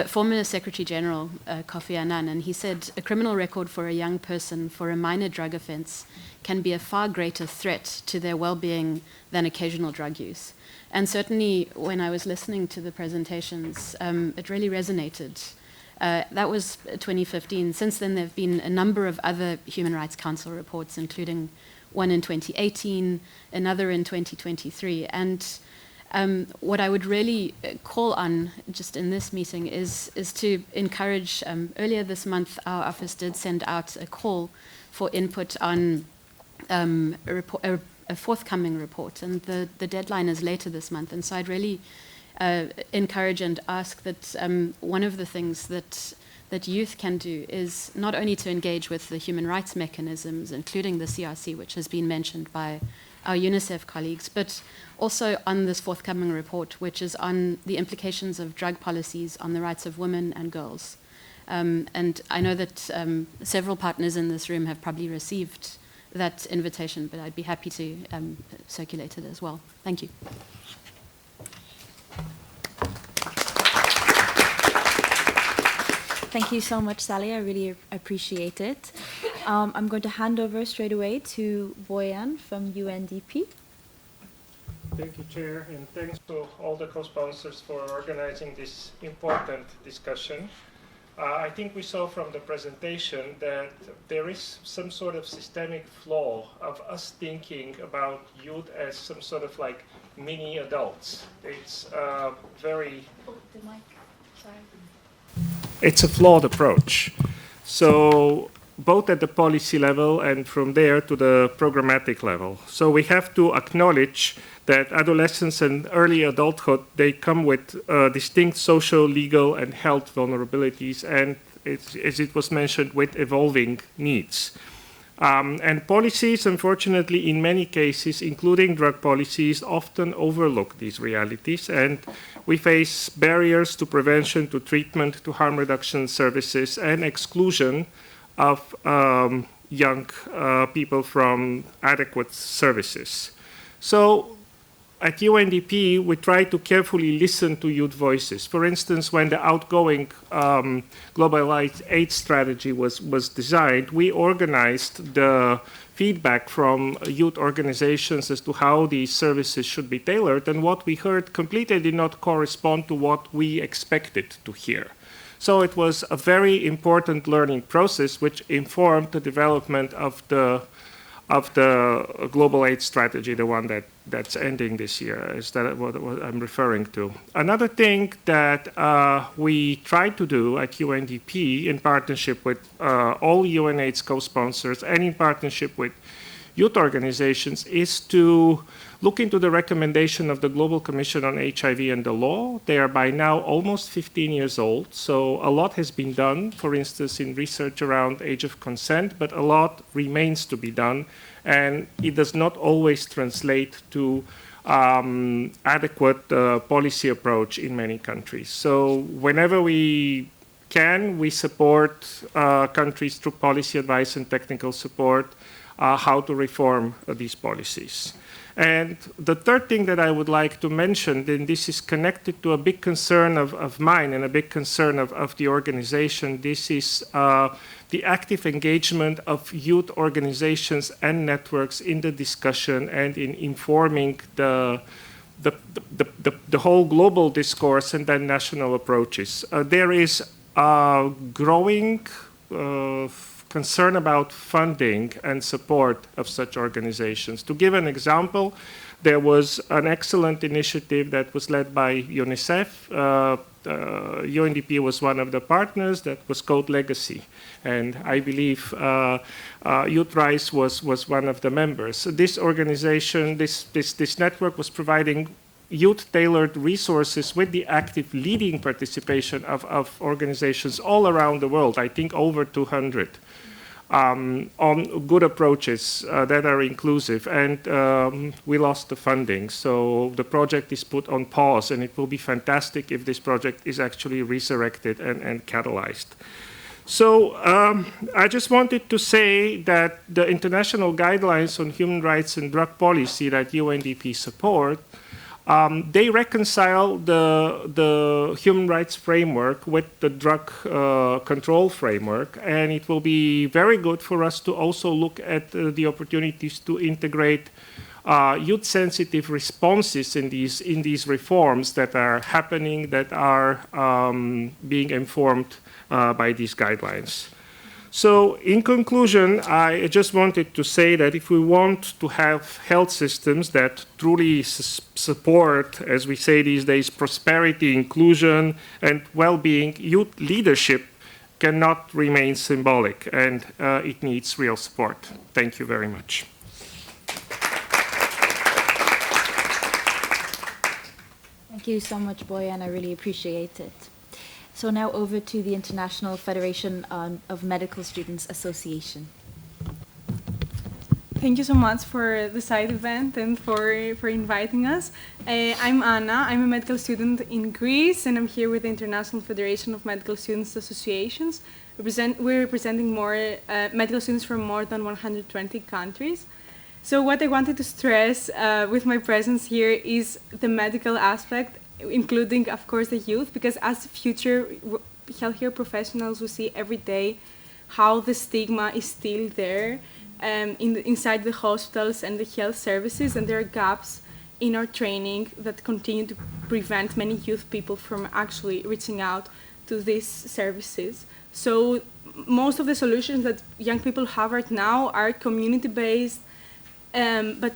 former Secretary General Kofi Annan, and he said, "A criminal record for a young person for a minor drug offence can be a far greater threat to their well-being than occasional drug use." And certainly when I was listening to the presentations, it really resonated. That was 2015. Since then, there have been a number of other Human Rights Council reports, including one in 2018, another in 2023. And what I would really call on just in this meeting is to encourage, earlier this month, our office did send out a call for input on a forthcoming report, and the deadline is later this month. And so I'd really encourage and ask that one of the things that youth can do is not only to engage with the human rights mechanisms, including the CRC, which has been mentioned by our UNICEF colleagues, but also on this forthcoming report, which is on the implications of drug policies on the rights of women and girls. And I know that several partners in this room have probably received that invitation, but I'd be happy to circulate it as well. Thank you. Thank you so much, Sally. I really appreciate it. I'm going to hand over straight away to Boyan from UNDP. Thank you, Chair, and thanks to all the co-sponsors for organizing this important discussion. I think we saw from the presentation that there is some sort of systemic flaw of us thinking about youth as some sort of like mini adults. It's very... Oh, the mic, sorry. It's a flawed approach. So both at the policy level and from there to the programmatic level. So we have to acknowledge that adolescence and early adulthood, they come with distinct social, legal, and health vulnerabilities, and as it was mentioned, with evolving needs. And policies, unfortunately, in many cases, including drug policies, often overlook these realities, and we face barriers to prevention, to treatment, to harm reduction services, and exclusion of young people from adequate services. So at UNDP, we try to carefully listen to youth voices. For instance, when the outgoing Global AIDS strategy was designed, we organized the feedback from youth organizations as to how these services should be tailored, and what we heard completely did not correspond to what we expected to hear. So it was a very important learning process which informed the development of the Global AIDS strategy, the one that's ending this year, is that what I'm referring to. Another thing that we tried to do at UNDP in partnership with all UNAIDS co-sponsors and in partnership with youth organizations is to look into the recommendation of the Global Commission on HIV and the Law. They are by now almost 15 years old, so a lot has been done, for instance, in research around age of consent, but a lot remains to be done, and it does not always translate to adequate policy approach in many countries. So whenever we can, we support countries through policy advice and technical support how to reform these policies. And the third thing that I would like to mention, and this is connected to a big concern of mine and a big concern of the organization, this is the active engagement of youth organizations and networks in the discussion and in informing the whole global discourse and then national approaches. There is a growing concern about funding and support of such organizations. To give an example, there was an excellent initiative that was led by UNICEF. UNDP was one of the partners, that was called Legacy. And I believe Youth Rise was one of the members. So this organization, this network was providing youth-tailored resources with the active leading participation of organizations all around the world, I think over 200. on good approaches that are inclusive, and we lost the funding. So the project is put on pause, and it will be fantastic if this project is actually resurrected and catalyzed. So I just wanted to say that the international guidelines on human rights and drug policy that UNDP support, they reconcile the human rights framework with the drug control framework, and it will be very good for us to also look at the opportunities to integrate youth-sensitive responses in these reforms that are happening, that are being informed by these guidelines. So in conclusion, I just wanted to say that if we want to have health systems that truly support, as we say these days, prosperity, inclusion, and well-being, youth leadership cannot remain symbolic, and it needs real support. Thank you very much. Thank you so much, Boyan. I really appreciate it. So now over to the International Federation of Medical Students Association. Thank you so much for the side event and for inviting us. I'm Anna. I'm a medical student in Greece, and I'm here with the International Federation of Medical Students Associations. We're representing medical students from more than 120 countries. So what I wanted to stress with my presence here is the medical aspect, including, of course, the youth, because as future healthcare professionals, we see every day how the stigma is still there inside the hospitals and the health services, and there are gaps in our training that continue to prevent many youth people from actually reaching out to these services. So most of the solutions that young people have right now are community-based, but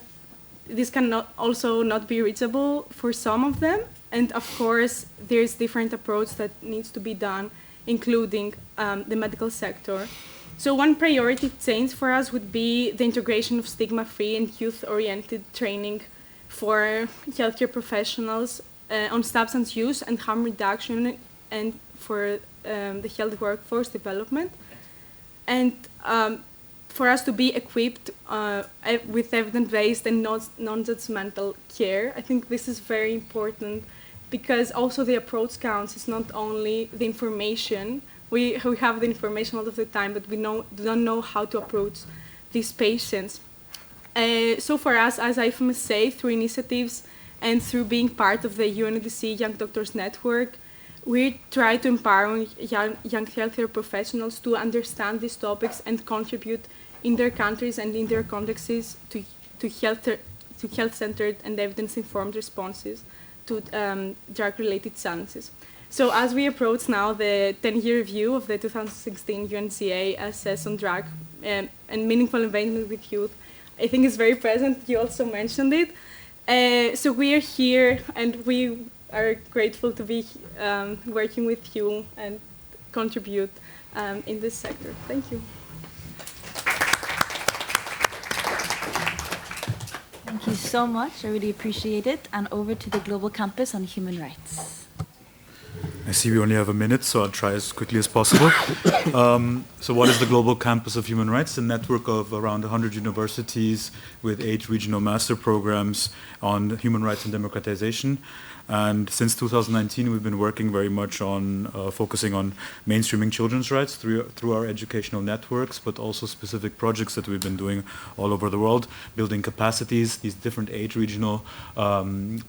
this can also not be reachable for some of them. And of course, there's different approach that needs to be done, including the medical sector. So one priority change for us would be the integration of stigma-free and youth-oriented training for healthcare professionals on substance use and harm reduction, and for the health workforce development. And for us to be equipped with evidence-based and non-judgmental care. I think this is very important, because also the approach counts. It's not only the information. We have the information all of the time, but we don't know how to approach these patients. So for us, as I must say, through initiatives and through being part of the UNODC Young Doctors Network, we try to empower young healthcare professionals to understand these topics and contribute in their countries and in their contexts to health-centered and evidence-informed responses to drug-related challenges. So as we approach now the 10-year review of the 2016 UNCA assess on drug and meaningful engagement with youth, I think is very present. You also mentioned it. So we are here, and we are grateful to be working with you and contribute in this sector. Thank you. Thank you so much. I really appreciate it. And over to the Global Campus on Human Rights. I see we only have a minute, so I'll try as quickly as possible. So what is the Global Campus of Human Rights? A network of around 100 universities with 8 regional master programs on human rights and democratization. And since 2019, we've been working very much on focusing on mainstreaming children's rights through our educational networks, but also specific projects that we've been doing all over the world, building capacities. These different 8 regional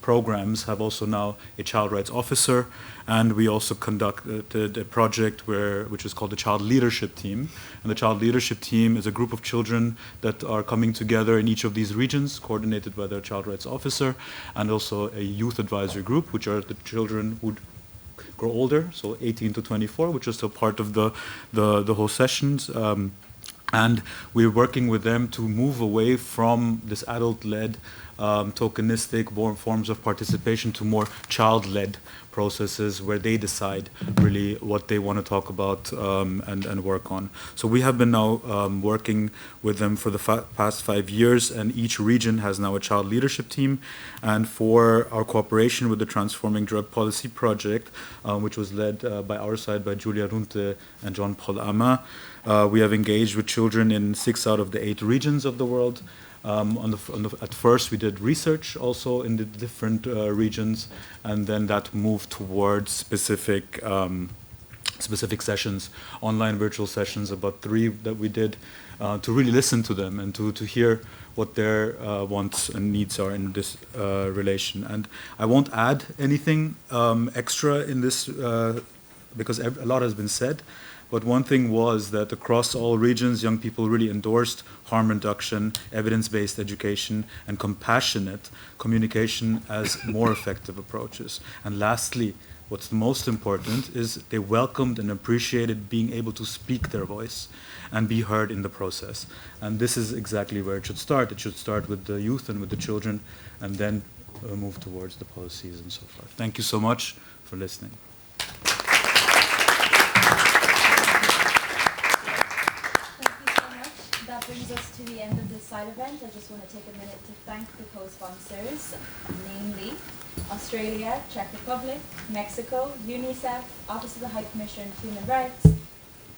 programs have also now a child rights officer, and we also conducted a project which is called the Child Leadership Team. And the Child Leadership Team is a group of children that are coming together in each of these regions, coordinated by their child rights officer, and also a youth advisory group, which are the children who grow older, so 18 to 24, which is still part of the whole sessions. And we're working with them to move away from this adult-led tokenistic forms of participation to more child-led processes where they decide really what they want to talk about and work on. So we have been now working with them for the past 5 years, and each region has now a child leadership team. And for our cooperation with the Transforming Drug Policy Project, which was led by our side by Julia Runte and John Paul Amma, we have engaged with children in 6 out of the 8 regions of the world. At first, we did research also in the different regions, and then that moved towards specific sessions, online virtual sessions, about 3 that we did, to really listen to them and to hear what their wants and needs are in this relation. And I won't add anything extra in this because a lot has been said. But one thing was that across all regions, young people really endorsed harm reduction, evidence-based education, and compassionate communication as more effective approaches. And lastly, what's the most important is they welcomed and appreciated being able to speak their voice and be heard in the process. And this is exactly where it should start. It should start with the youth and with the children, and then move towards the policies and so forth. Thank you so much for listening. That brings us to the end of this side event. I just want to take a minute to thank the co-sponsors, namely Australia, Czech Republic, Mexico, UNICEF, Office of the High Commissioner for Human Rights,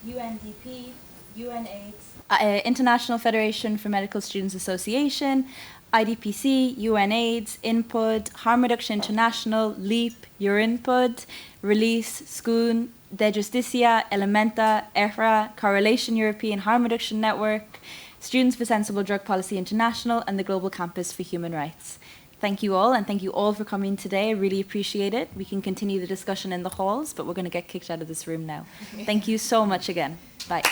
UNDP, UNAIDS, International Federation for Medical Students Association, IDPC, UNAIDS, Input, Harm Reduction International, LEAP, Urinput, Release, SCOON, De Justicia, Elementa, EHRA, Correlation European Harm Reduction Network, Students for Sensible Drug Policy International, and the Global Campus for Human Rights. Thank you all, and thank you all for coming today. I really appreciate it. We can continue the discussion in the halls, but we're going to get kicked out of this room now. Thank you so much again. Bye.